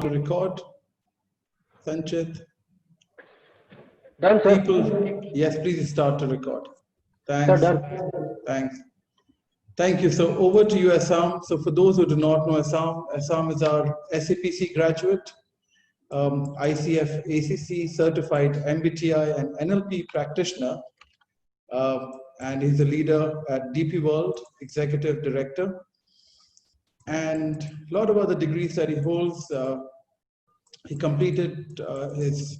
to record. Sanchit. Done, sir. People, yes, please start to record. Thanks. Sir, done. Thanks. Thank you. So over to you, Esam. So for those who do not know Esam is our SAPC graduate, ICF ACC certified MBTI and NLP practitioner, and he's a leader at DP World, executive director, and a lot of other degrees that he holds. He completed his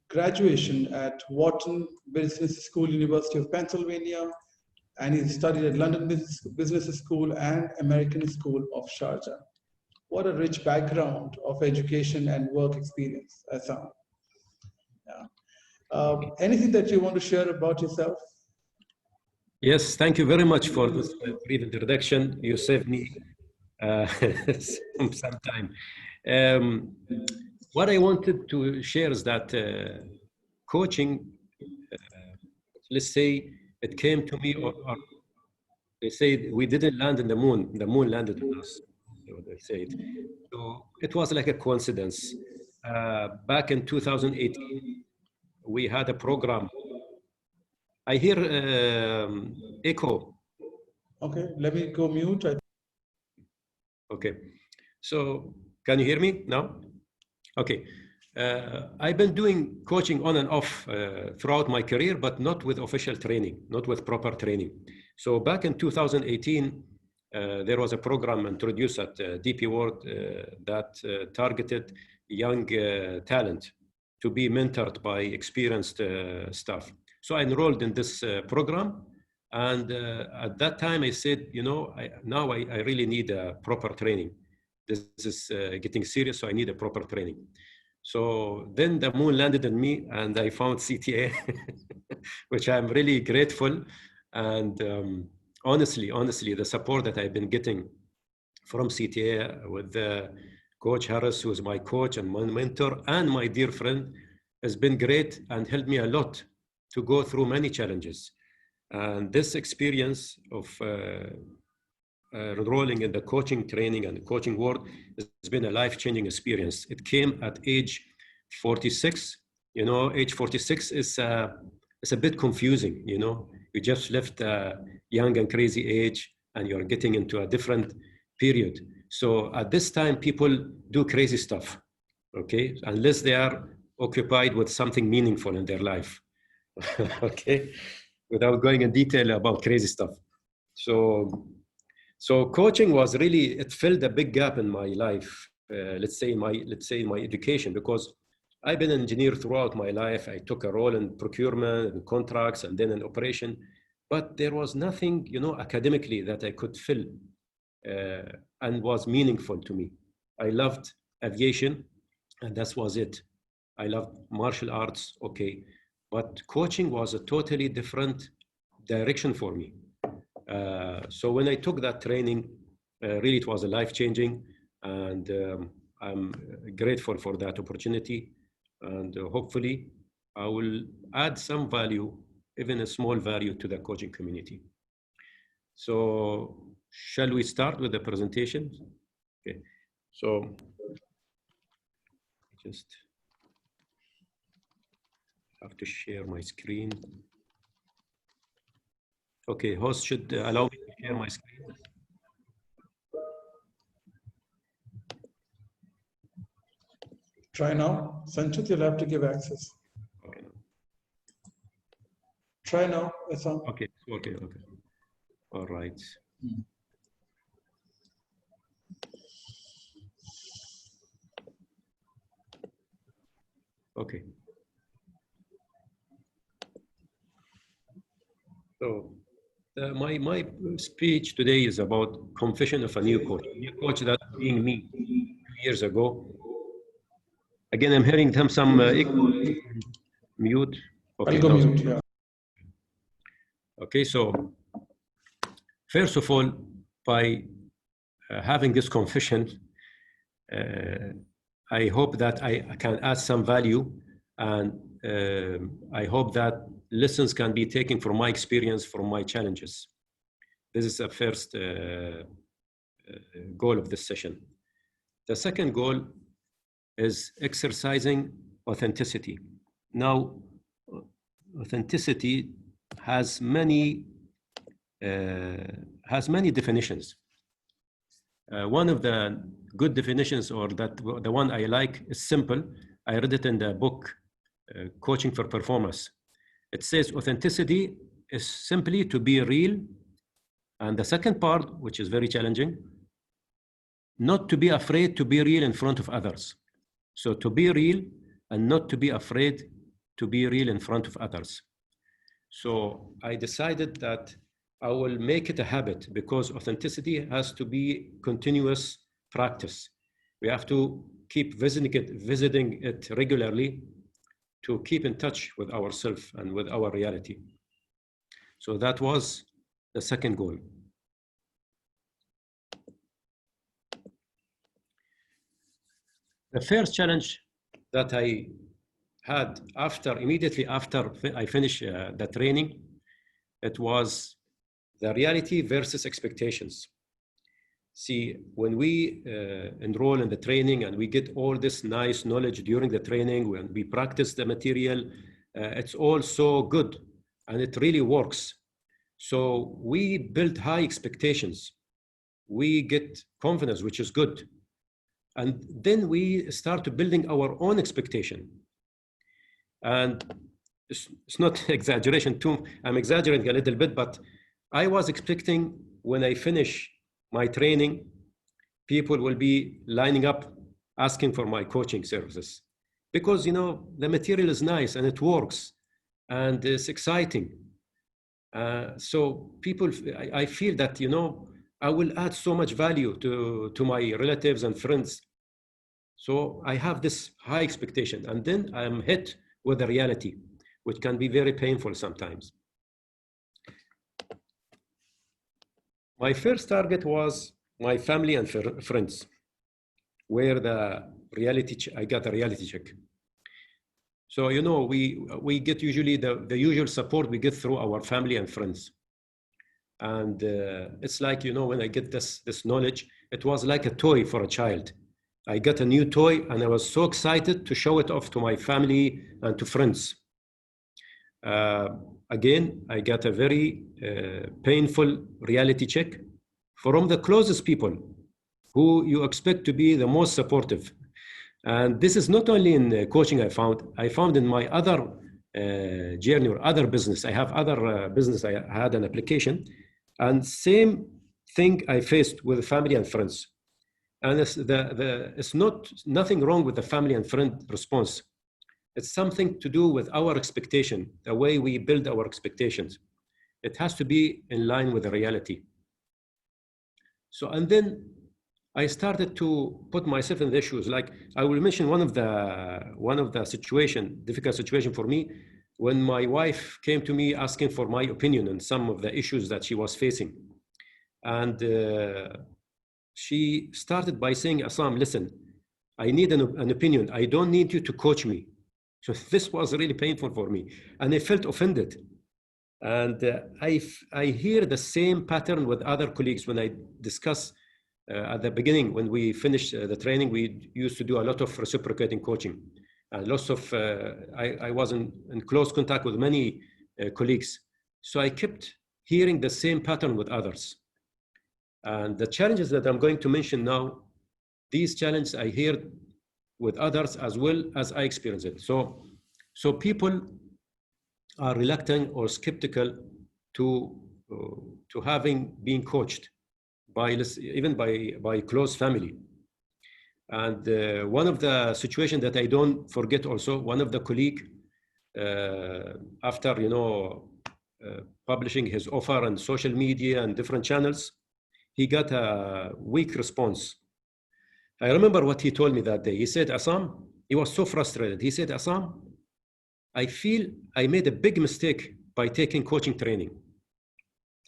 graduation at Wharton Business School, University of Pennsylvania, and he studied at London Business School and American School of Sharjah. What a rich background of education and work experience, Esam. Yeah. Anything that you want to share about yourself? Yes, thank you very much for this brief introduction. You saved me some time. What I wanted to share is that coaching, let's say it came to me, or they say we didn't land in the moon landed on us, they say it. So it was like a coincidence. Back in 2018, we had a program. I hear echo. Okay, let me go mute. Okay, so can you hear me now? Okay, I've been doing coaching on and off throughout my career, but not with official training, not with proper training. So back in 2018, there was a program introduced at DP World that targeted young talent to be mentored by experienced staff. So I enrolled in this program, and at that time I said, you know, now I really need a proper training. This is getting serious, so I need a proper training. So then the moon landed on me, and I found CTA, which I'm really grateful. And honestly, the support that I've been getting from CTA with Coach Harris, who is my coach and my mentor and my dear friend, has been great and helped me a lot to go through many challenges. And this experience of enrolling in the coaching training and the coaching world has been a life-changing experience. It came at age 46. You know, age 46 is it's a bit confusing. You know, you just left a young and crazy age, and you're getting into a different period. So at this time, people do crazy stuff, okay, unless they are occupied with something meaningful in their life. Okay, without going in detail about crazy stuff. So coaching was really, it filled a big gap in my life. Let's say my education, because I've been an engineer throughout my life. I took a role in procurement and contracts and then in operation, but there was nothing, you know, academically that I could fill and was meaningful to me. I loved aviation, and that was it. I loved martial arts, okay. But coaching was a totally different direction for me. So when I took that training, really it was a life-changing, and I'm grateful for that opportunity. And hopefully I will add some value, even a small value, to the coaching community. So shall we start with the presentation? Okay, so just have to share my screen. Okay, host should allow me to share my screen. Try now. Sanchit, you'll have to give access. Okay. Try now, Esam. Okay. All right. Okay. So my speech today is about confession of a new coach. A new coach that being me 2 years ago. Again, I'm hearing some echo. Mute. Okay, I'll go mute, yeah. Okay, so first of all, by having this confession, I hope that I can add some value, and I hope that lessons can be taken from my experience, from my challenges. This is the first goal of this session. The second goal is exercising authenticity. Now, authenticity has many definitions. One of the good definitions, or the one I like, is simple. I read it in the book, Coaching for Performance. It says authenticity is simply to be real. And the second part, which is very challenging, not to be afraid to be real in front of others. So to be real and not to be afraid to be real in front of others. So I decided that I will make it a habit, because authenticity has to be continuous practice. We have to keep visiting it regularly to keep in touch with ourselves and with our reality. So that was the second goal. The first challenge that I had immediately after I finished the training, it was the reality versus expectations. See, when we enroll in the training and we get all this nice knowledge during the training, when we practice the material, it's all so good and it really works. So we build high expectations. We get confidence, which is good. And then we start building our own expectation. And it's not exaggeration too. I'm exaggerating a little bit, but I was expecting when I finish my training, people will be lining up asking for my coaching services, because the material is nice and it works and it's exciting. So I feel that I will add so much value to my relatives and friends. So I have this high expectation, and then I'm hit with the reality, which can be very painful sometimes. My first target was my family and friends, where I got a reality check. So, we get usually the usual support we get through our family and friends. And it's like, when I get this knowledge, it was like a toy for a child. I got a new toy and I was so excited to show it off to my family and to friends. Again, I got a very painful reality check from the closest people who you expect to be the most supportive. And this is not only in coaching I found in my other journey or other business. I have other business. I had an application, and same thing I faced with family and friends. And it's nothing wrong with the family and friend response. It's something to do with our expectation, the way we build our expectations. It has to be in line with the reality. So, and then I started to put myself in the issues. Like I will mention one of the difficult situation for me, when my wife came to me asking for my opinion on some of the issues that she was facing. And she started by saying, Esam, listen, I need an opinion. I don't need you to coach me. So this was really painful for me. And I felt offended. And I hear the same pattern with other colleagues when I discuss at the beginning, when we finished the training, we used to do a lot of reciprocating coaching. Lots of, I was in close contact with many colleagues. So I kept hearing the same pattern with others. And the challenges that I'm going to mention now, these challenges I hear with others as well as I experience it. So people are reluctant or skeptical to having been coached even by close family. And one of the situations that I don't forget also, one of the colleague, after publishing his offer on social media and different channels, he got a weak response. I remember what he told me that day. He said, Esam, he was so frustrated. He said, Esam, I feel I made a big mistake by taking coaching training.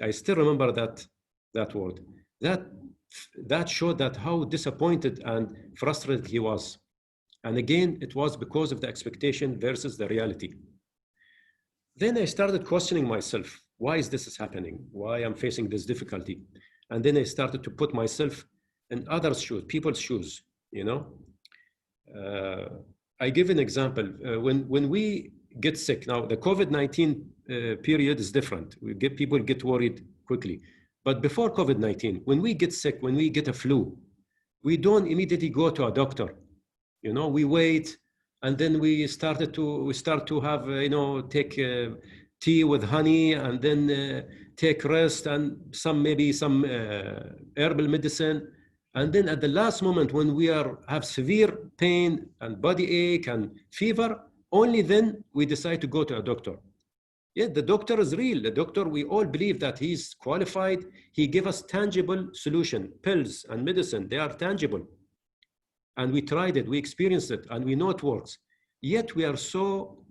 I still remember that word. That showed that how disappointed and frustrated he was. And again, it was because of the expectation versus the reality. Then I started questioning myself. Why is this happening? Why I'm facing this difficulty? And then I started to put myself in others' shoes, people's shoes, I give an example. When we get sick, now the COVID-19 period is different. People get worried quickly. But before COVID-19, when we get sick, when we get a flu, we don't immediately go to a doctor. You know, we wait, and then we start to have, take tea with honey, and then take rest, and maybe some herbal medicine. And then at the last moment, when we have severe pain and body ache and fever, only then we decide to go to a doctor. Yeah, the doctor is real. The doctor, we all believe that he's qualified. He gave us tangible solution, pills and medicine. They are tangible. And we tried it, we experienced it, and we know it works. Yet we are so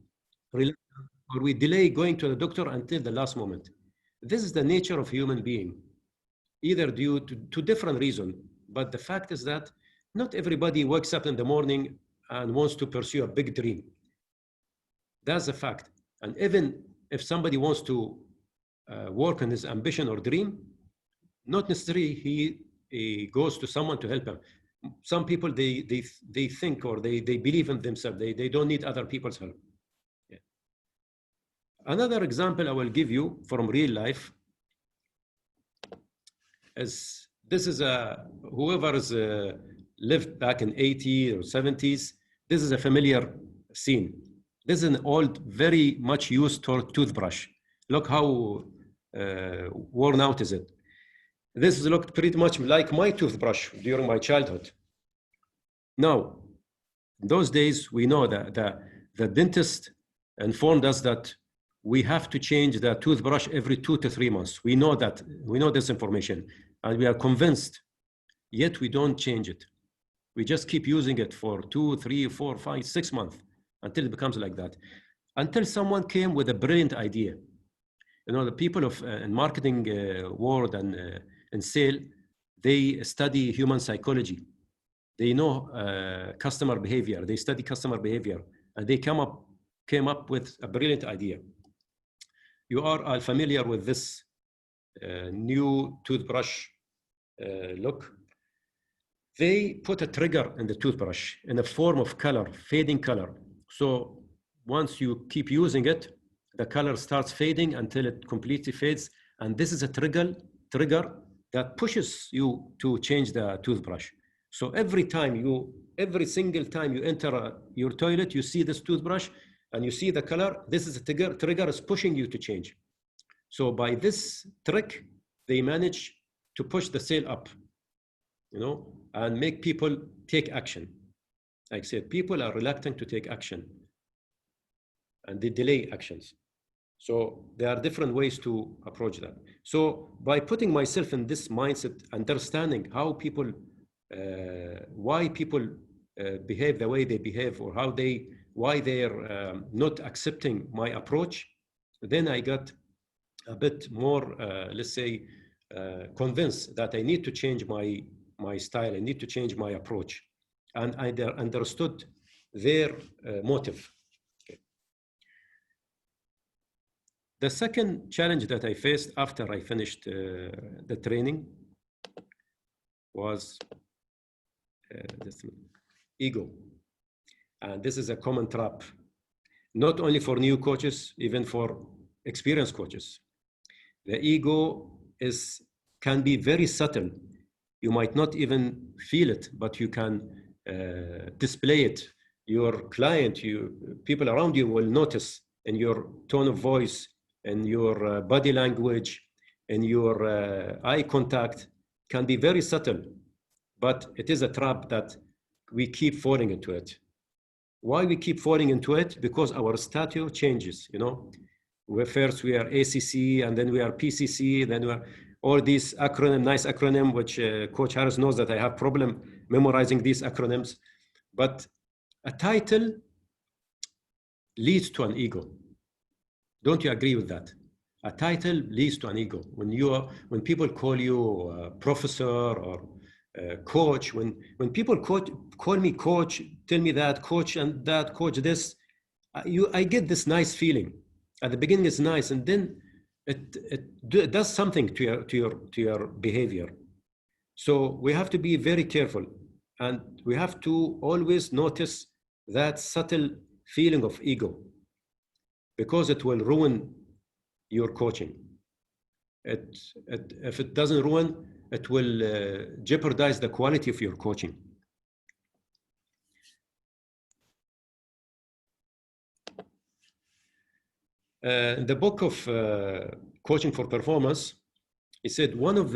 reluctant, or we delay going to the doctor until the last moment. This is the nature of human being, either due to different reasons. But the fact is that not everybody wakes up in the morning and wants to pursue a big dream. That's a fact. And even if somebody wants to work on his ambition or dream, not necessarily he goes to someone to help him. Some people, they think, or they believe in themselves. They don't need other people's help. Yeah. Another example I will give you from real life is, this is whoever has lived back in 80s or 70s, this is a familiar scene. This is an old, very much used toothbrush. Look how worn out is it. This looked pretty much like my toothbrush during my childhood. Now, in those days, we know that the dentist informed us that we have to change the toothbrush every 2 to 3 months. We know that, we know this information, and we are convinced, yet we don't change it. We just keep using it for 2, 3, 4, 5, 6 months until it becomes like that. Until someone came with a brilliant idea. You know, the people of in marketing world and sale, they study human psychology. They know customer behavior. They study customer behavior, and they came up with a brilliant idea. You are all familiar with this new toothbrush look. They put a trigger in the toothbrush in a form of color, fading color. So once you keep using it, the color starts fading until it completely fades. And this is a trigger that pushes you to change the toothbrush. So every single time you enter your toilet, you see this toothbrush and you see the color. This is a trigger is pushing you to change. So by this trick, they manage to push the sale up, you know, and make people take action. Like I said, people are reluctant to take action, and they delay actions. So there are different ways to approach that. So by putting myself in this mindset, understanding how people, why people behave the way they behave, or why they're not accepting my approach, then I got a bit more, let's say, convinced that I need to change my style. I need to change my approach. And I understood their motive. Okay. The second challenge that I faced after I finished the training was this ego. And this is a common trap, not only for new coaches, even for experienced coaches. The ego can be very subtle. You might not even feel it, but you can display it. Your client, people around you will notice in your tone of voice, in your body language, in your eye contact. Can be very subtle, but it is a trap that we keep falling into it. Why we keep falling into it? Because our status changes, you know. First we are ACC, and then we are PCC, then we are all these nice acronym, which Coach Harris knows that I have problem memorizing these acronyms. But a title leads to an ego. Don't you agree with that? A title leads to an ego. When people call you professor or coach, when people call me coach, tell me that coach and that coach this, I get this nice feeling. At the beginning it's nice, and then it does something to your behavior. So we have to be very careful And we have to always notice that subtle feeling of ego, because it will ruin your coaching. If it doesn't ruin, it will jeopardize the quality of your coaching. In the book of Coaching for Performance, he said one of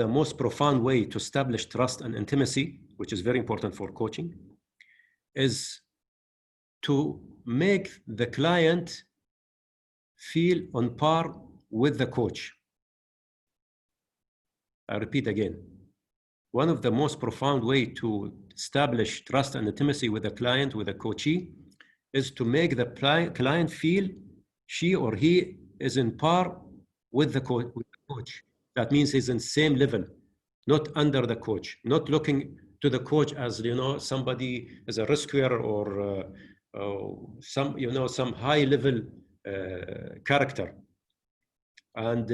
the most profound way to establish trust and intimacy, which is very important for coaching, is to make the client feel on par with the coach. I repeat again. One of the most profound way to establish trust and intimacy with a client, with a coachee, is to make the client feel she or he is in par with the coach. That means he's in the same level, not under the coach, not looking to the coach as, you know, somebody as a rescuer or some, you know, some high level character. And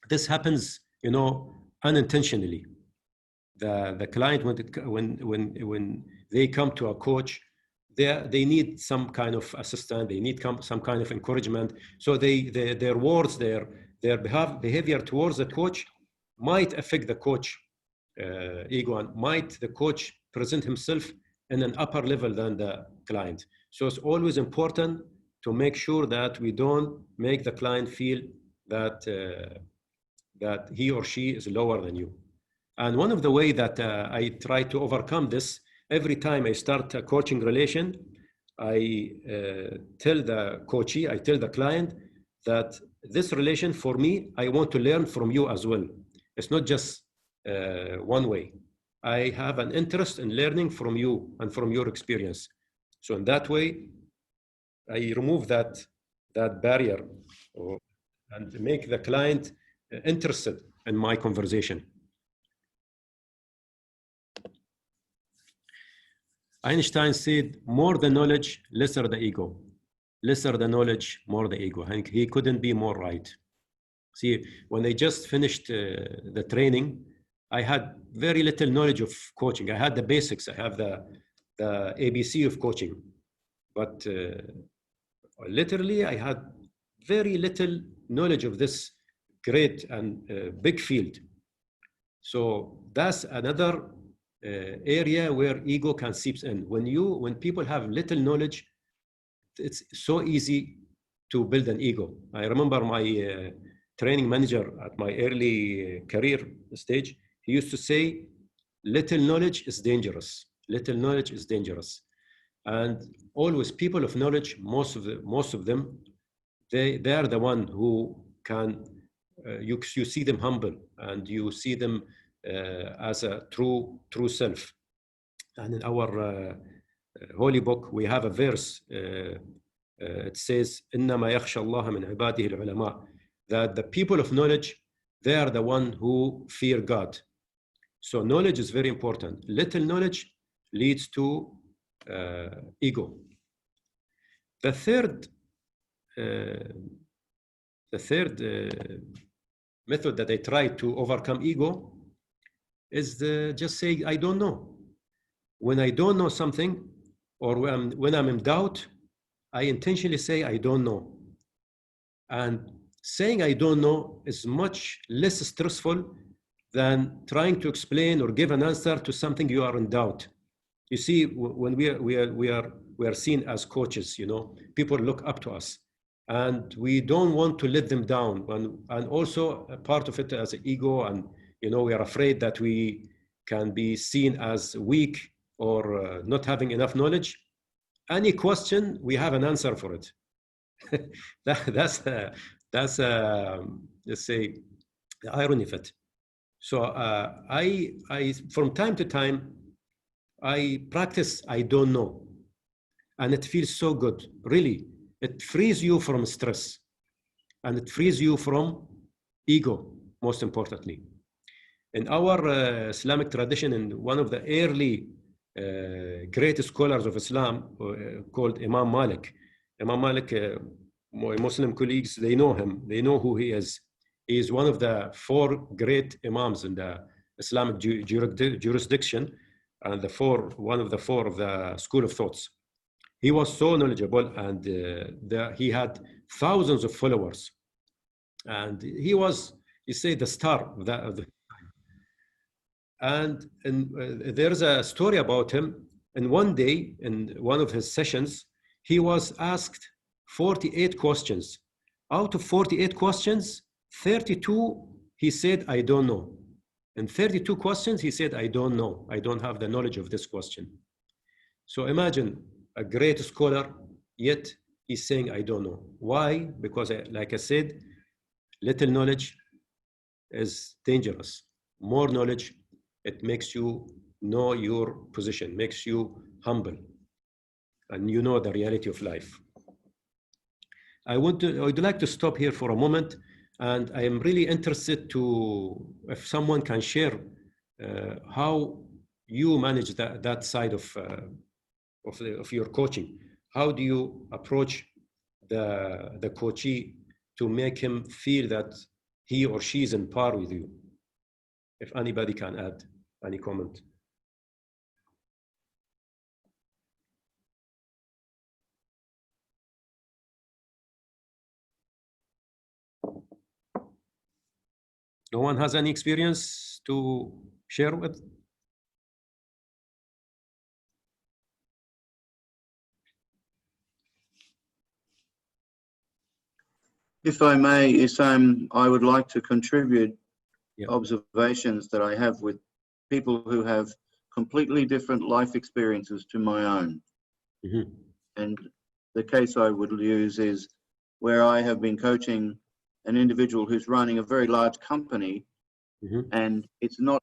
this happens, you know, unintentionally. The client, when they come to a coach, they need some kind of assistance, they need some kind of encouragement. So their words, their behavior towards the coach might affect the coach ego, and might the coach present himself in an upper level than the client. So it's always important to make sure that we don't make the client feel that that he or she is lower than you. And one of the ways that I try to overcome this, every time I start a coaching relation, I tell the coachee, I tell the client that this relation for me, I want to learn from you as well. It's not just one way. I have an interest in learning from you and from your experience. So in that way, I remove that barrier and make the client interested in my conversation. Einstein said, more the knowledge, lesser the ego. Lesser the knowledge, more the ego. I think he couldn't be more right. See, when I just finished the training, I had very little knowledge of coaching. I had the basics. I have the ABC of coaching. But literally, I had very little knowledge of this great and big field. So that's another area where ego can seep in. When people have little knowledge, it's so easy to build an ego. I remember my training manager at my early career stage, he used to say, little knowledge is dangerous. Little knowledge is dangerous. And always people of knowledge, most of them, they are the one who can, you see them humble, and you see them as a true self. And in our holy book, we have a verse. It says, إِنَّمَا يَخْشَى اللَّهَ مِنْ عِبَادِهِ الْعُلَمَاء, that the people of knowledge, they are the one who fear God. So knowledge is very important. Little knowledge leads to ego. The third method that I try to overcome ego is just say, I don't know. When I don't know something, or when I'm in doubt, I intentionally say, I don't know. And saying I don't know is much less stressful than trying to explain or give an answer to something you are in doubt. You see, when we are seen as coaches, you know, people look up to us, and we don't want to let them down. And also a part of it as an ego, and you know, we are afraid that we can be seen as weak or not having enough knowledge. Any question, we have an answer for it. That's let's say the irony of it. So I from time to time, I practice I don't know, and it feels so good. Really, it frees you from stress, and it frees you from ego, most importantly. In our Islamic tradition, in one of the early great scholars of Islam called Imam Malik. Imam Malik, my Muslim colleagues, they know him. They know who he is. He is one of the 4 great Imams in the Islamic jurisdiction, and one of the four of the school of thoughts. He was so knowledgeable, and he had thousands of followers, and he was, you say, the star of the and there's a story about him. And one day, in one of his sessions, he was asked 48 questions. Out of 48 questions, 32, he said, I don't know. And 32 questions, he said, I don't know. I don't have the knowledge of this question. So imagine a great scholar, yet he's saying, I don't know. Why? Because, like I said, little knowledge is dangerous. More knowledge, it makes you know your position, makes you humble, and you know the reality of life. I would like to stop here for a moment, and I am really interested if someone can share how you manage that side of your coaching. How do you approach the coachee to make him feel that he or she is in par with you? If anybody can add any comment. No one has any experience to share with? If I may, Esam, I would like to contribute observations that I have with people who have completely different life experiences to my own. Mm-hmm. And the case I would use is where I have been coaching an individual who's running a very large company, mm-hmm. and it's not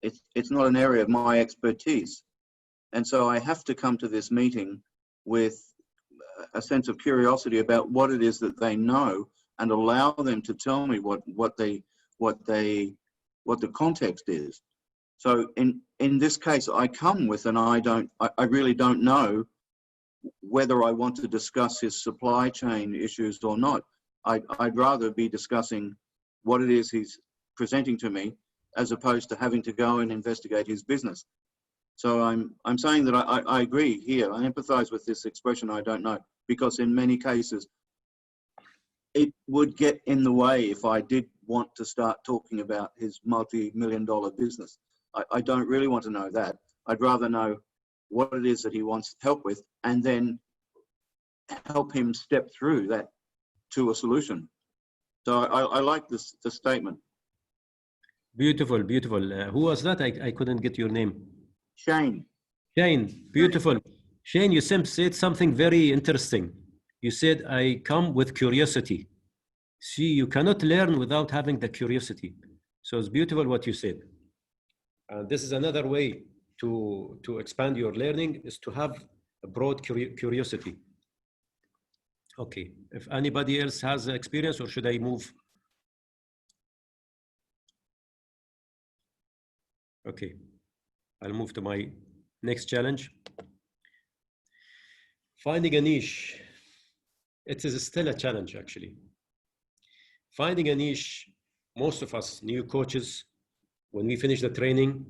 an area of my expertise. And so I have to come to this meeting with a sense of curiosity about what it is that they know, and allow them to tell me what the context is. So in this case, I come with I really don't know whether I want to discuss his supply chain issues or not. I'd rather be discussing what it is he's presenting to me, as opposed to having to go and investigate his business. So I'm saying that I agree here. I empathize with this expression, I don't know, because in many cases, it would get in the way if I did want to start talking about his multi-million-dollar business. I don't really want to know that. I'd rather know what it is that he wants help with, and then help him step through that to a solution. So I like the statement. Beautiful, beautiful. Who was that? I couldn't get your name. Shane. Shane, beautiful. Shane, you said something very interesting. You said, I come with curiosity. See, you cannot learn without having the curiosity. So it's beautiful what you said. And this is another way to expand your learning, is to have a broad curiosity. Okay, if anybody else has experience, or should I move? Okay, I'll move to my next challenge. Finding a niche. It is still a challenge, actually. Finding a niche, most of us new coaches, when we finish the training,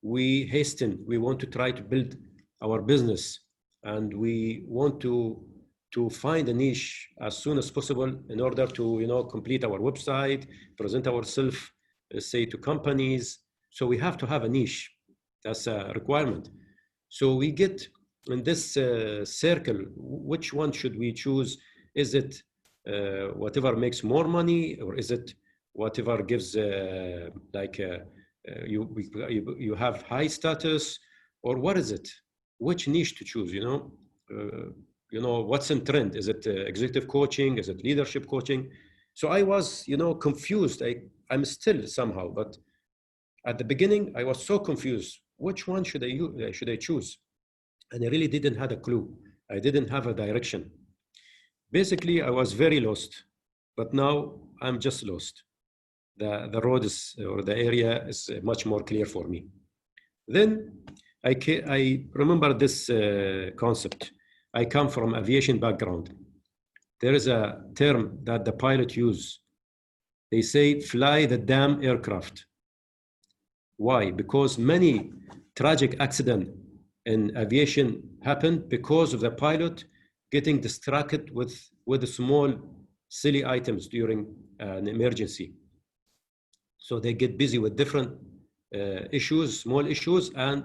we hasten. We want to try to build our business, and we want to find a niche as soon as possible in order to complete our website, present ourselves, say, to companies. So we have to have a niche. That's a requirement. So we get in this circle. Which one should we choose? Is it whatever makes more money, or is it whatever gives you have high status, or what is it? Which niche to choose? What's in trend? Is it executive coaching? Is it leadership coaching? So I was confused. I'm still somehow, but at the beginning I was so confused. Which one should I choose? And I really didn't have a clue. I didn't have a direction. Basically, I was very lost, but now I'm just lost. The road is, or the area is much more clear for me. Then I remember this concept. I come from aviation background. There is a term that the pilot use. They say, fly the damn aircraft. Why? Because many tragic accidents in aviation happened because of the pilot getting distracted with the small, silly items during an emergency. So they get busy with different issues, small issues, and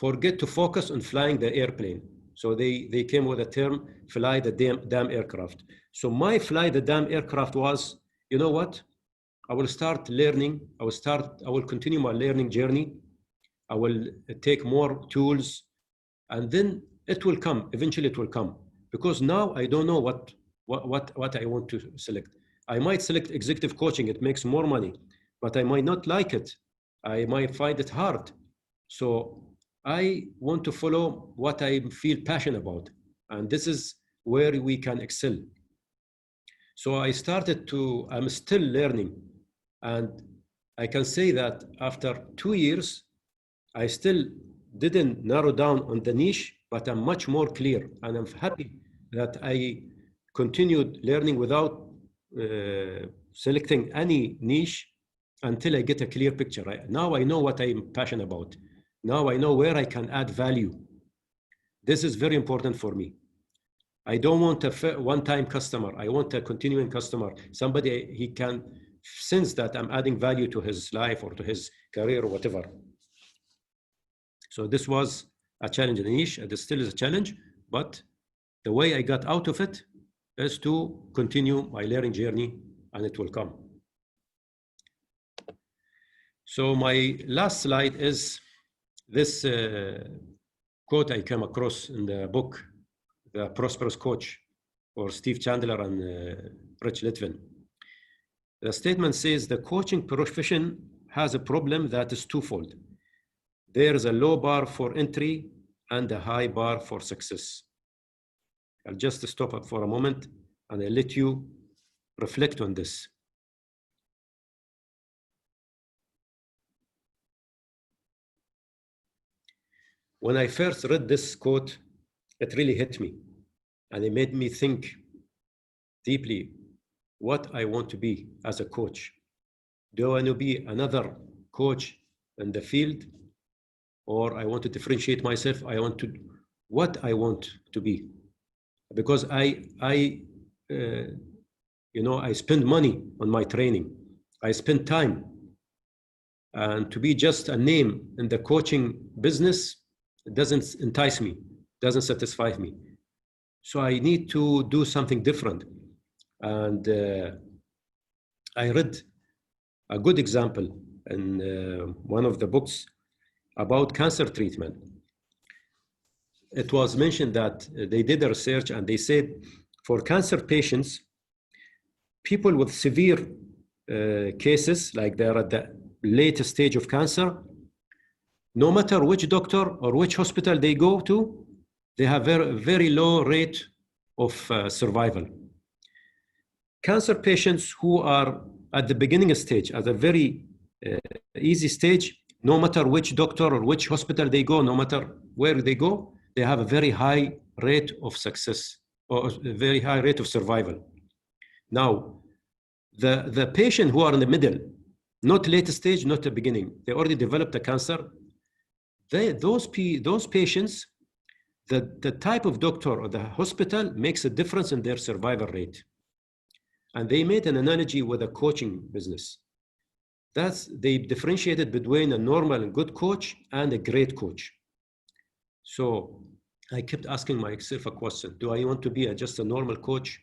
forget to focus on flying the airplane. So they came with a term, fly the damn aircraft. So my fly the damn aircraft was, you know what? I will start learning. I will continue my learning journey. I will take more tools, and then it will come. Eventually it will come. Because now I don't know what I want to select. I might select executive coaching. It makes more money, but I might not like it. I might find it hard. So I want to follow what I feel passionate about. And this is where we can excel. So I'm still learning. And I can say that after 2 years, I still didn't narrow down on the niche, but I'm much more clear. And I'm happy that I continued learning without selecting any niche until I get a clear picture. Now I know what I'm passionate about. Now I know where I can add value. This is very important for me. I don't want a one-time customer. I want a continuing customer. Somebody, he can sense that I'm adding value to his life or to his career or whatever. So this was a challenge in the niche. It still is a challenge, but the way I got out of it is to continue my learning journey, and it will come. So my last slide is this quote I came across in the book, The Prosperous Coach, or Steve Chandler and Rich Litvin. The statement says the coaching profession has a problem that is twofold. There is a low bar for entry and a high bar for success. I'll just stop up for a moment and I'll let you reflect on this. When I first read this quote, it really hit me, and it made me think deeply what I want to be as a coach. Do I want to be another coach in the field, or I want to differentiate myself? What I want to be, because I spend money on my training. I spend time, and to be just a name in the coaching business, it doesn't entice me, doesn't satisfy me. So I need to do something different. And I read a good example in one of the books about cancer treatment. It was mentioned that they did a research and they said for cancer patients, people with severe cases, like they're at the late stage of cancer, no matter which doctor or which hospital they go to, they have very low rate of survival. Cancer patients who are at the beginning stage, at a very easy stage, no matter which doctor or which hospital they go, no matter where they go, they have a very high rate of success or a very high rate of survival. Now, the patient who are in the middle, not late stage, not the beginning, they already developed a cancer. Those patients, the type of doctor or the hospital makes a difference in their survival rate. And they made an analogy with a coaching business. They differentiated between a normal and good coach and a great coach. So I kept asking myself a question: do I want to be just a normal coach,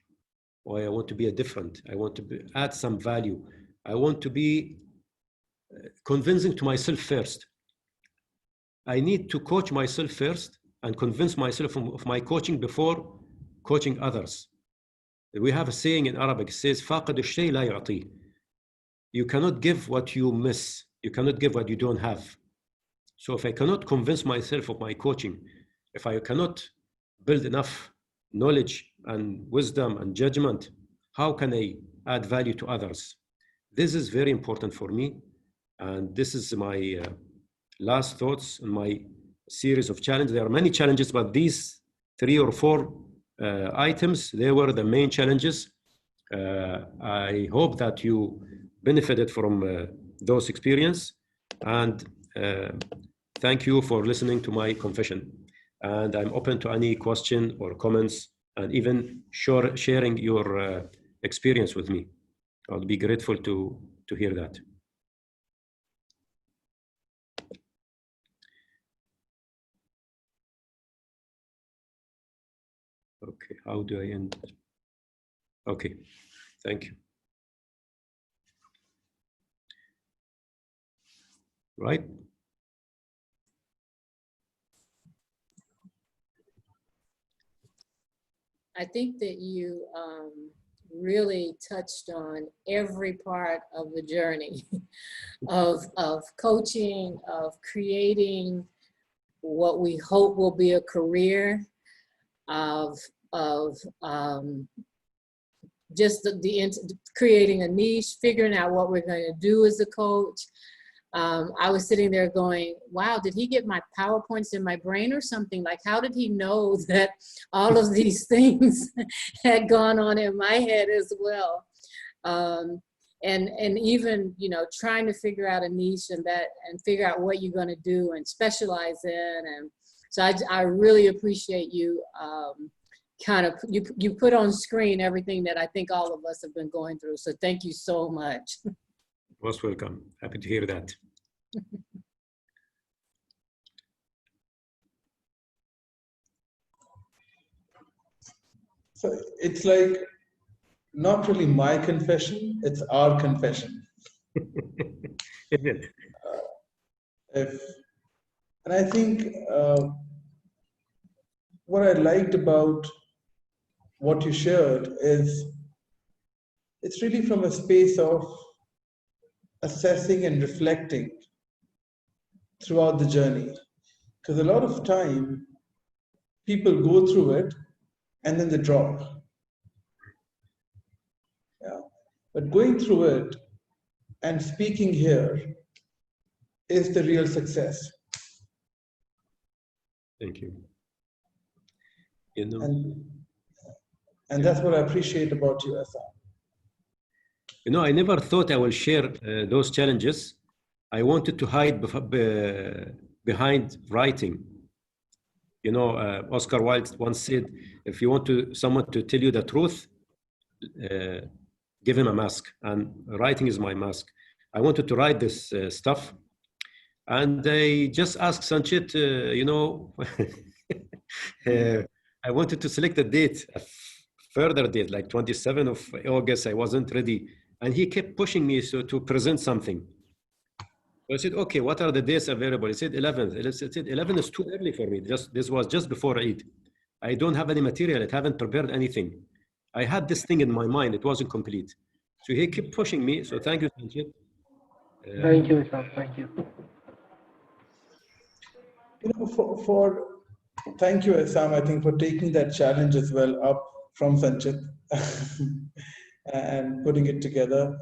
or I want to be different? I want to add some value. I want to be convincing to myself first. I need to coach myself first and convince myself of my coaching before coaching others. We have a saying in Arabic, it says, فاقد الشيء لا يعطيه. You cannot give what you miss. You cannot give what you don't have. So if I cannot convince myself of my coaching, if I cannot build enough knowledge and wisdom and judgment, how can I add value to others? This is very important for me. And this is my last thoughts on my series of challenges. There are many challenges, but these 3 or 4 items, they were the main challenges. I hope that you benefited from those experiences. And thank you for listening to my confession. And I'm open to any question or comments, and even sharing your experience with me. I'll be grateful to hear that. Okay, how do I end? Okay, thank you. Right? I think that you really touched on every part of the journey of coaching, of creating what we hope will be a career, of just creating a niche, figuring out what we're going to do as a coach. I was sitting there going, wow, did he get my PowerPoints in my brain or something? Like, how did he know that all of these things had gone on in my head as well? And even, you know, trying to figure out a niche and figure out what you're going to do and specialize in. And so I really appreciate you you put on screen everything that I think all of us have been going through. So thank you so much. Most welcome. Happy to hear that. So it's like not really my confession, it's our confession. Isn't it? And I think what I liked about what you shared is it's really from a space of assessing and reflecting throughout the journey. Because a lot of time, people go through it and then they drop. Yeah. But going through it and speaking here is the real success. Thank you. You know, and that's what I appreciate about you, Esam. you know, I never thought I will share those challenges. I wanted to hide behind writing. You know, Oscar Wilde once said, if you want someone to tell you the truth, give him a mask, and writing is my mask. I wanted to write this stuff, and I just asked Sanchit, you know, I wanted to select a date, a further date, like 27th of August. I wasn't ready, and he kept pushing me to present something. So I said, okay, what are the dates available? He said 11th. I said 11 is too early for me. This was just before Eid. I don't have any material. I haven't prepared anything. I had this thing in my mind. It wasn't complete. So he kept pushing me. So thank you, Sanchit. Thank you, Esam. Thank you. You know, thank you, Esam, I think, for taking that challenge as well up from Sanchit and putting it together.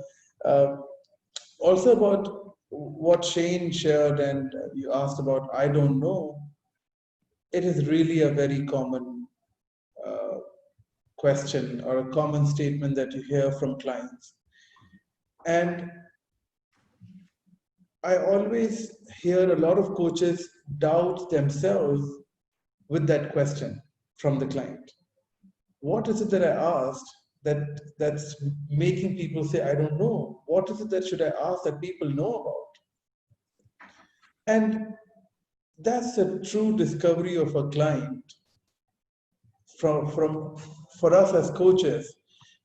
Also about what Shane shared, and you asked about, I don't know. It is really a very common question or a common statement that you hear from clients. And I always hear a lot of coaches doubt themselves with that question from the client. What is it that I asked that's making people say, I don't know? What is it that should I ask that people know about? And that's a true discovery of a client for us as coaches,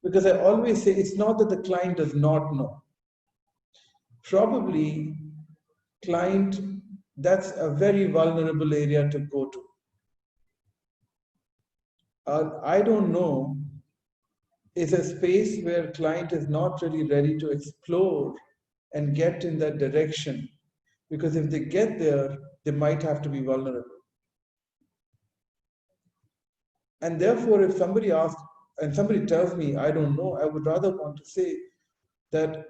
because I always say it's not that the client does not know. Probably client, that's a very vulnerable area to go to. I don't know is a space where client is not really ready to explore and get in that direction, because if they get there, they might have to be vulnerable. And therefore, if somebody asks and somebody tells me, I don't know, I would rather want to say that,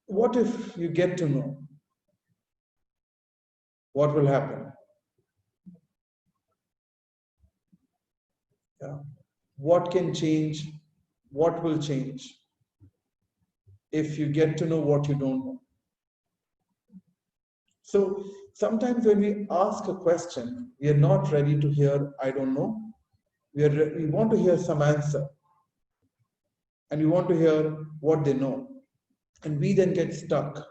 what if you get to know? What will happen? Yeah. What can change? What will change if you get to know what you don't know? So sometimes when we ask a question, we are not ready to hear, I don't know. We want to hear some answer. And we want to hear what they know. And we then get stuck.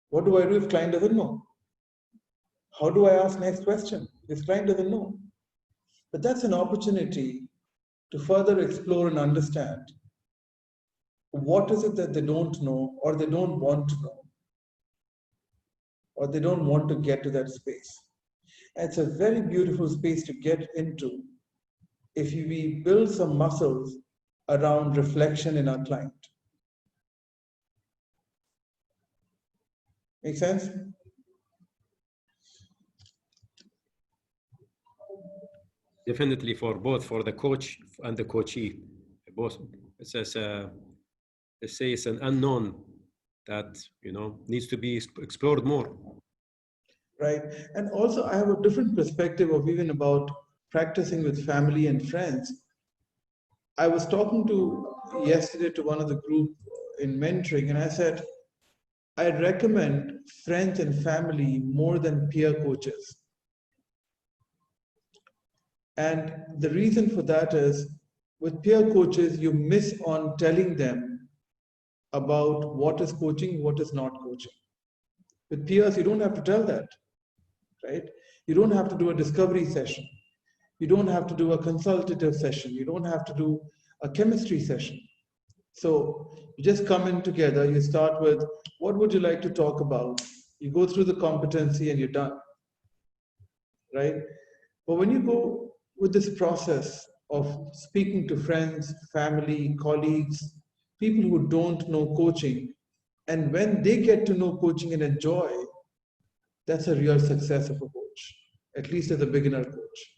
What do I do if client doesn't know? How do I ask next question? This client doesn't know. But that's an opportunity to further explore and understand what is it that they don't know, or they don't want to know, or they don't want to get to that space. And it's a very beautiful space to get into if we build some muscles around reflection in our client. Make sense? Definitely for both, for the coach and the coachee. Both, it's as they say, it's an unknown that, you know, needs to be explored more. Right. And also I have a different perspective of even about practicing with family and friends. I was talking yesterday to one of the group in mentoring, and I said, I recommend friends and family more than peer coaches. And the reason for that is, with peer coaches, you miss on telling them about what is coaching, what is not coaching. With peers, you don't have to tell that, right? You don't have to do a discovery session. You don't have to do a consultative session. You don't have to do a chemistry session. So you just come in together, you start with, what would you like to talk about? You go through the competency and you're done, right? But when you go with this process of speaking to friends, family, colleagues, people who don't know coaching, and when they get to know coaching and enjoy, that's a real success of a coach, at least as a beginner coach.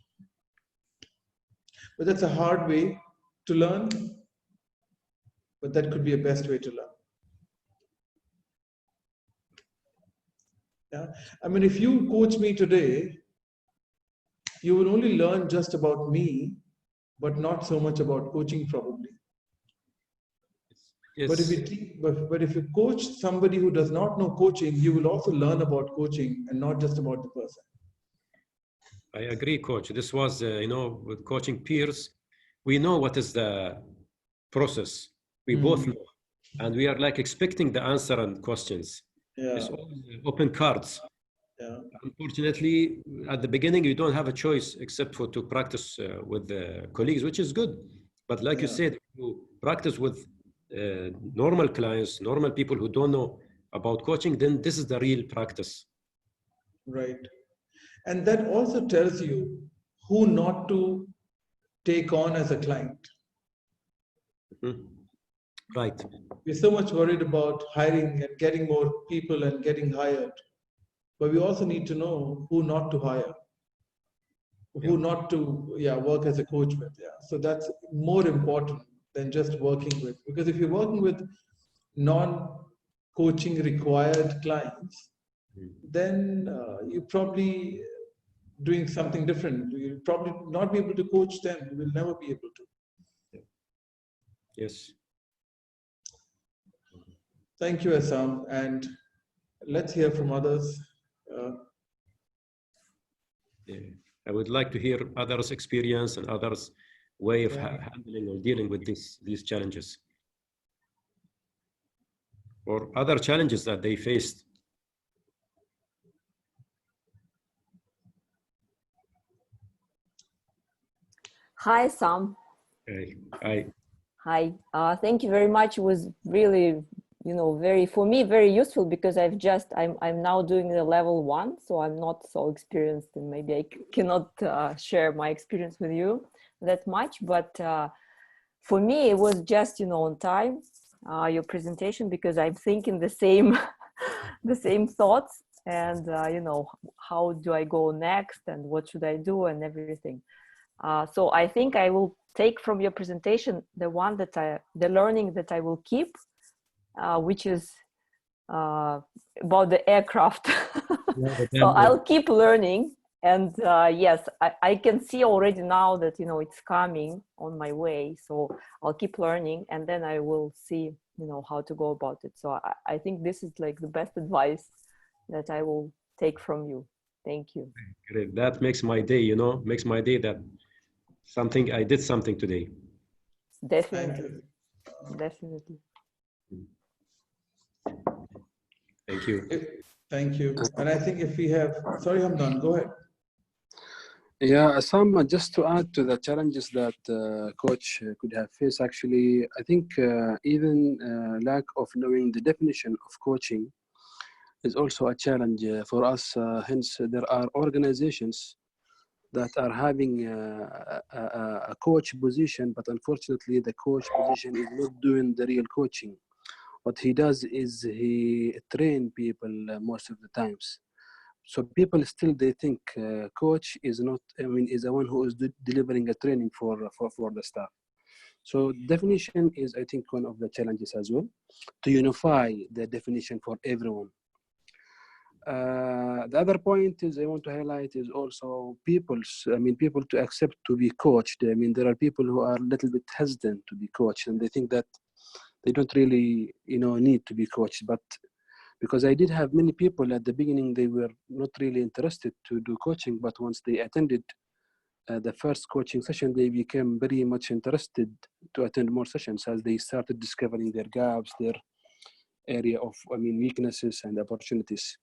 But that's a hard way to learn, but that could be a best way to learn. Yeah, I mean, if you coach me today, you will only learn just about me, but not so much about coaching probably. Yes. But if you coach somebody who does not know coaching, you will also learn about coaching and not just about the person. I agree, coach. This was, you know, with coaching peers, we know what is the process. We both know. And we are like expecting the answer and questions. Yeah. It's all open cards. Yeah. Unfortunately, at the beginning, you don't have a choice except for to practice with the colleagues, which is good. But like you said, you practice with normal clients, normal people who don't know about coaching, then this is the real practice. Right. And that also tells you who not to take on as a client. Mm-hmm. Right. We're so much worried about hiring and getting more people and getting hired. But we also need to know who not to hire, who not to work as a coach with. So that's more important than just working with. Because if you're working with non-coaching required clients, then you're probably doing something different. You'll probably not be able to coach them. You will never be able to. Yes. Thank you, Esam. And let's hear from others. I would like to hear others' experience and others' way of handling or dealing with these challenges, or other challenges that they faced. Hi, Sam. Hi. Hi. Thank you very much. It was really, you know, for me, very useful, because I'm now doing the level 1, so I'm not so experienced, and maybe I cannot share my experience with you that much. But for me, it was just, you know, on time, your presentation, because I'm thinking the same, the same thoughts, and you know, how do I go next, and what should I do, and everything. So I think I will take from your presentation the learning that I will keep, which is about the aircraft. So I'll keep learning, and yes, I can see already now that, you know, it's coming on my way. So I'll keep learning, and then I will see, you know, how to go about it. So I think this is like the best advice that I will take from you. Thank you. Great. That makes my day, you know, makes my day that I did something today. Definitely. Definitely. Thank you. Thank you. And I think if we have, sorry, Hamdan, go ahead. Yeah, Esam, just to add to the challenges that coach could have faced, actually, I think even lack of knowing the definition of coaching is also a challenge for us. Hence, there are organizations that are having a coach position, but unfortunately, the coach position is not doing the real coaching. What he does is he train people most of the times. So people still, they think coach is not, is the one who is delivering a training for the staff. So definition is, I think, one of the challenges as well, to unify the definition for everyone. The other point is I want to highlight is also people to accept to be coached. There are people who are a little bit hesitant to be coached, and they think that they don't really, need to be coached. But because I did have many people at the beginning, they were not really interested to do coaching, but once they attended the first coaching session, they became very much interested to attend more sessions as they started discovering their gaps, their area of weaknesses and opportunities.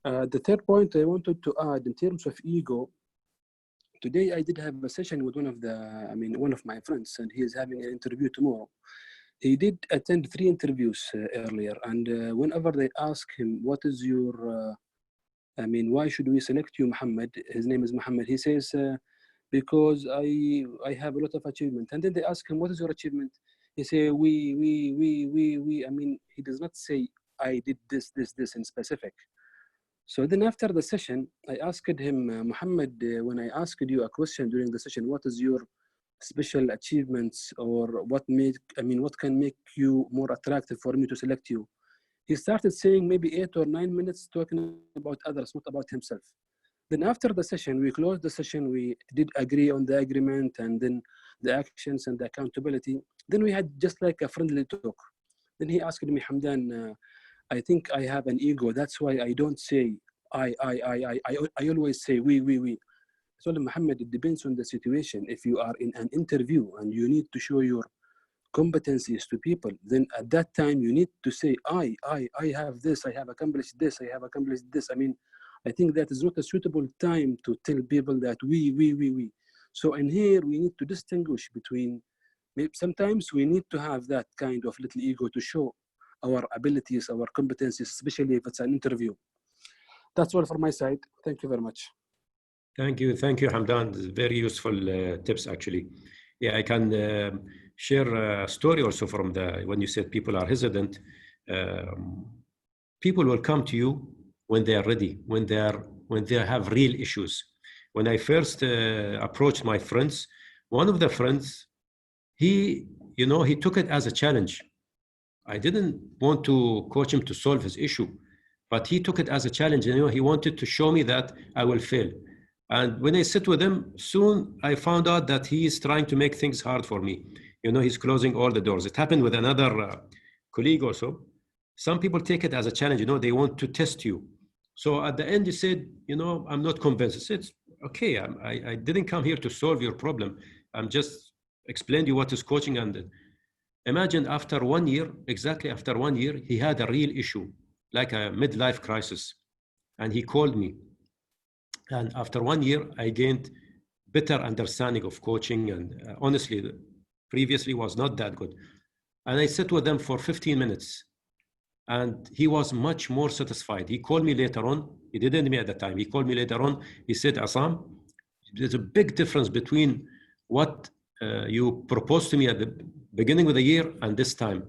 The third point I wanted to add in terms of ego, today I did have a session with one of my friends, and he is having an interview tomorrow. He did attend 3 interviews earlier, and whenever they ask him, what is your, why should we select you, Muhammad? His name is Muhammad. He says, because I have a lot of achievement. And then they ask him, what is your achievement? He say, we. He does not say, I did this in specific. So then after the session, I asked him, Muhammad, when I asked you a question during the session, what is your special achievements, or what can make you more attractive for me to select you? He started saying maybe 8 or 9 minutes talking about others, not about himself. Then after the session, we closed the session, we did agree on the agreement and then the actions and the accountability. Then we had just like a friendly talk. Then he asked me, Hamdan, I think I have an ego. That's why I don't say I always say we. So Muhammad, it depends on the situation. If you are in an interview and you need to show your competencies to people, then at that time you need to say I have this, I have accomplished this, I have accomplished this. I think that is not a suitable time to tell people that we. So in here we need to distinguish between, sometimes we need to have that kind of little ego to show our abilities, our competencies, especially if it's an interview. That's all from my side. Thank you very much. Thank you, Hamdan. Very useful tips, actually. Yeah, I can share a story also from when you said people are hesitant. People will come to you when they are ready, when they have real issues. When I first approached my friends, one of the friends, he took it as a challenge. I didn't want to coach him to solve his issue, but he took it as a challenge. He wanted to show me that I will fail. And when I sit with him, soon I found out that he is trying to make things hard for me. He's closing all the doors. It happened with another colleague also. Some people take it as a challenge, they want to test you. So at the end, he said, I'm not convinced. I said, okay, I didn't come here to solve your problem. I'm just explaining to you what is coaching. And imagine after 1 year, exactly after 1 year, he had a real issue, like a midlife crisis. And he called me. And after 1 year, I gained better understanding of coaching. And honestly, previously was not that good. And I sat with them for 15 minutes. And he was much more satisfied. He called me later on. He didn't me at the time. He called me later on. He said, Esam, there's a big difference between what you proposed to me at the beginning of the year and this time.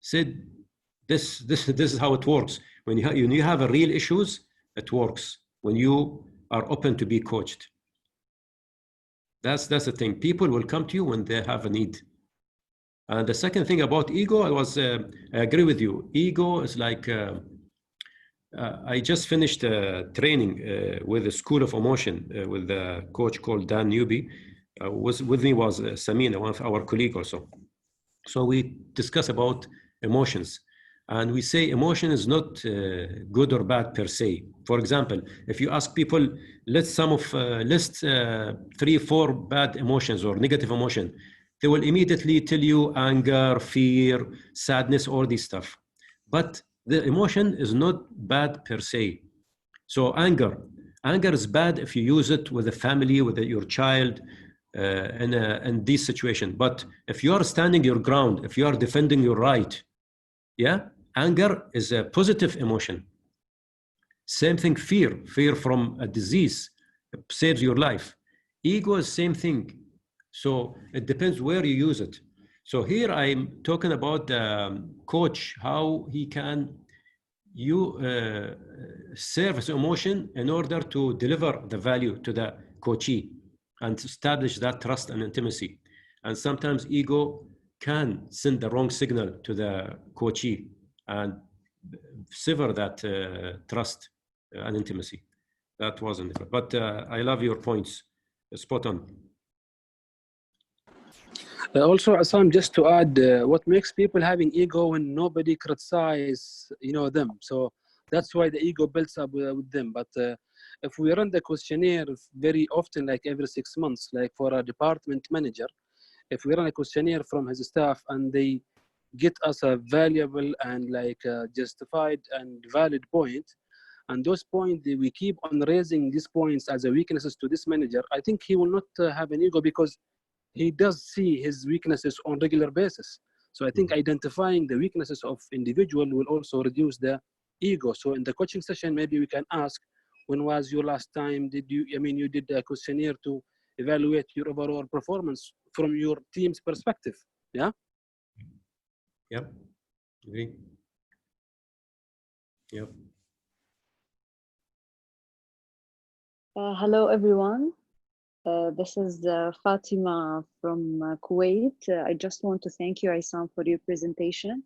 Said, this is how it works. When you have a real issues, it works. When you are open to be coached. That's the thing. People will come to you when they have a need. And the second thing about ego, I agree with you. Ego is like, I just finished training with the School of Emotion with a coach called Dan Newby. With me was Samina, one of our colleagues also. So we discuss about emotions. And we say emotion is not good or bad per se. For example, if you ask people, list 3-4 bad emotions or negative emotion, they will immediately tell you anger, fear, sadness, all this stuff. But the emotion is not bad per se. So anger is bad if you use it with a family, with your child, in this situation. But if you are standing your ground, if you are defending your right, yeah, anger is a positive emotion. Same thing, fear from a disease saves your life. Ego is same thing. So it depends where you use it. So here I'm talking about the coach, how he can serve his emotion in order to deliver the value to the coachee and establish that trust and intimacy. And sometimes ego can send the wrong signal to the coachee and sever that trust and intimacy. That wasn't it. But I love your points. Spot on. Also, Esam, just to add, what makes people having ego when nobody criticizes, them. So that's why the ego builds up with them. But if we run the questionnaire very often, like every 6 months, like for a department manager, if we run a questionnaire from his staff and they get us a valuable and justified and valid point, and those points, we keep on raising these points as a weaknesses to this manager, I think he will not have an ego because he does see his weaknesses on regular basis. So I think identifying the weaknesses of individual will also reduce the ego. So in the coaching session, maybe we can ask, when was your last time you did a questionnaire to evaluate your overall performance from your team's perspective? Yeah. Yep. Agree. Yep. Hello, everyone. This is Fatima from Kuwait. I just want to thank you, Esam, for your presentation.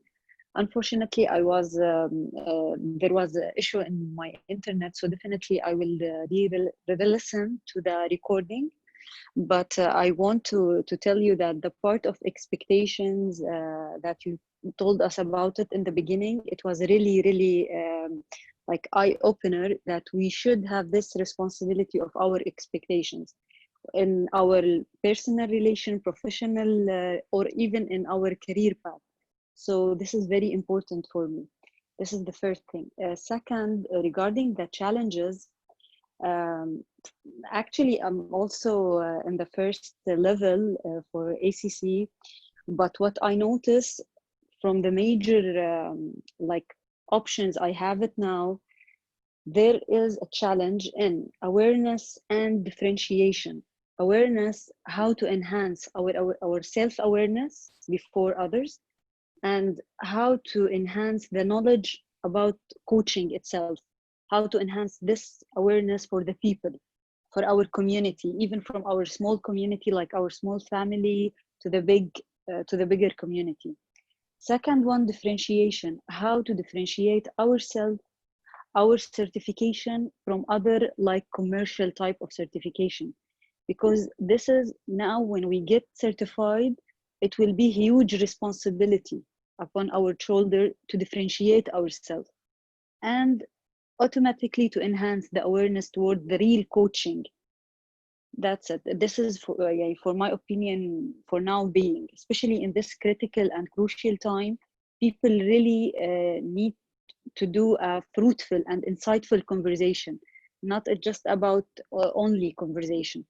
Unfortunately, there was an issue in my internet, so definitely I will re-listen to the recording. But I want to tell you that the part of expectations that you told us about it in the beginning, it was really, really like eye-opener that we should have this responsibility of our expectations in our personal relation, professional, or even in our career path. So this is very important for me. This is the first thing. Second, regarding the challenges, actually, I'm also in the first level for ACC, but what I notice from the major options I have it now, there is a challenge in awareness and differentiation. Awareness, how to enhance our self-awareness before others, and how to enhance the knowledge about coaching itself, how to enhance this awareness for the people, for our community, even from our small community, like our small family, to the bigger community. Second one, differentiation, how to differentiate ourselves, our certification from other like commercial type of certification. Because this is now when we get certified, it will be huge responsibility upon our shoulder to differentiate ourselves and automatically to enhance the awareness toward the real coaching. That's it. This is for my opinion for now being, especially in this critical and crucial time, people really need to do a fruitful and insightful conversation, not just about only conversation.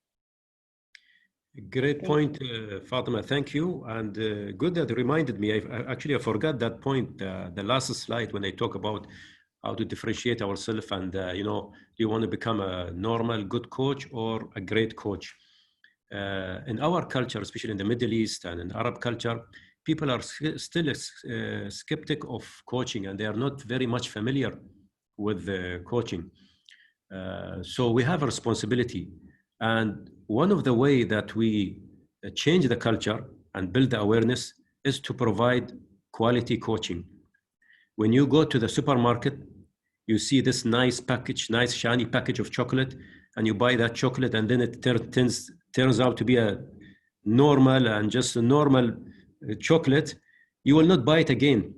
Great point, Fatima. Thank you. And good that reminded me. I forgot that point, the last slide, when I talk about how to differentiate ourselves and, do you want to become a normal, good coach or a great coach? In our culture, especially in the Middle East and in Arab culture, people are still skeptic of coaching and they are not very much familiar with coaching. So we have a responsibility. And one of the ways that we change the culture and build the awareness is to provide quality coaching. When you go to the supermarket, you see this nice package, nice shiny package of chocolate, and you buy that chocolate, and then it turns out to be a normal chocolate. You will not buy it again.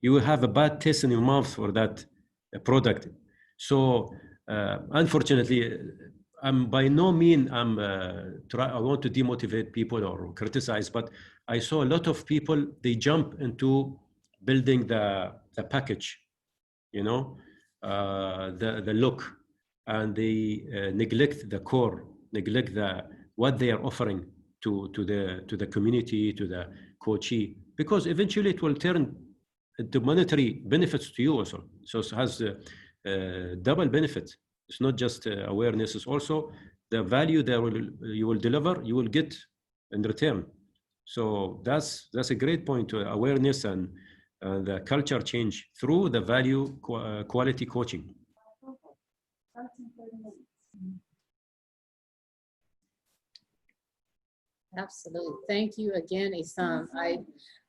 you will have a bad taste in your mouth for that product. So unfortunately, I'm by no means I want to demotivate people or criticize, but I saw a lot of people, they jump into building the package, you know, the look, and they neglect the core, neglect what they are offering to the community, to the coachee, because eventually it will turn into monetary benefits to you also. So it has double benefits. It's not just awareness, it's also the value that you will deliver, you will get in return. So that's a great point, awareness and the culture change through the value quality coaching. Absolutely. Thank you again, Esam.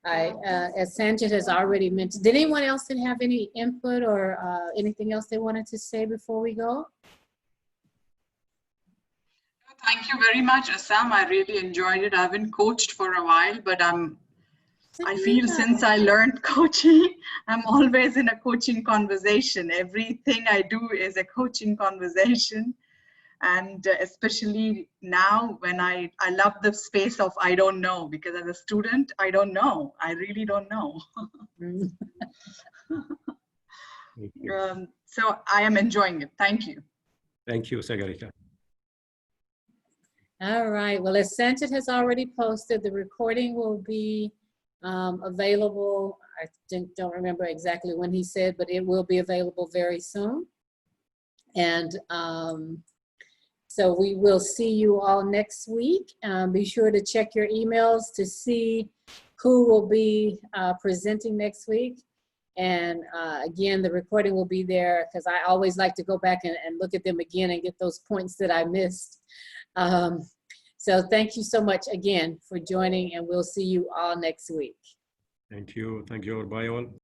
As Sanjit has already mentioned, did anyone else have any input or anything else they wanted to say before we go? Thank you very much, Esam. I really enjoyed it. I haven't coached for a while, but I feel since I learned coaching, I'm always in a coaching conversation. Everything I do is a coaching conversation. And especially now when I love the space of I don't know, because as a student, I don't know. I really don't know. So I am enjoying it. Thank you. Thank you, Sagarika. All right. Well, as Sanjit has already posted, the recording will be available. I don't remember exactly when he said, but it will be available very soon. And so we will see you all next week. Be sure to check your emails to see who will be presenting next week. And again, the recording will be there because I always like to go back and look at them again and get those points that I missed. So thank you so much again for joining, and we'll see you all next week. Thank you. Thank you. Bye all.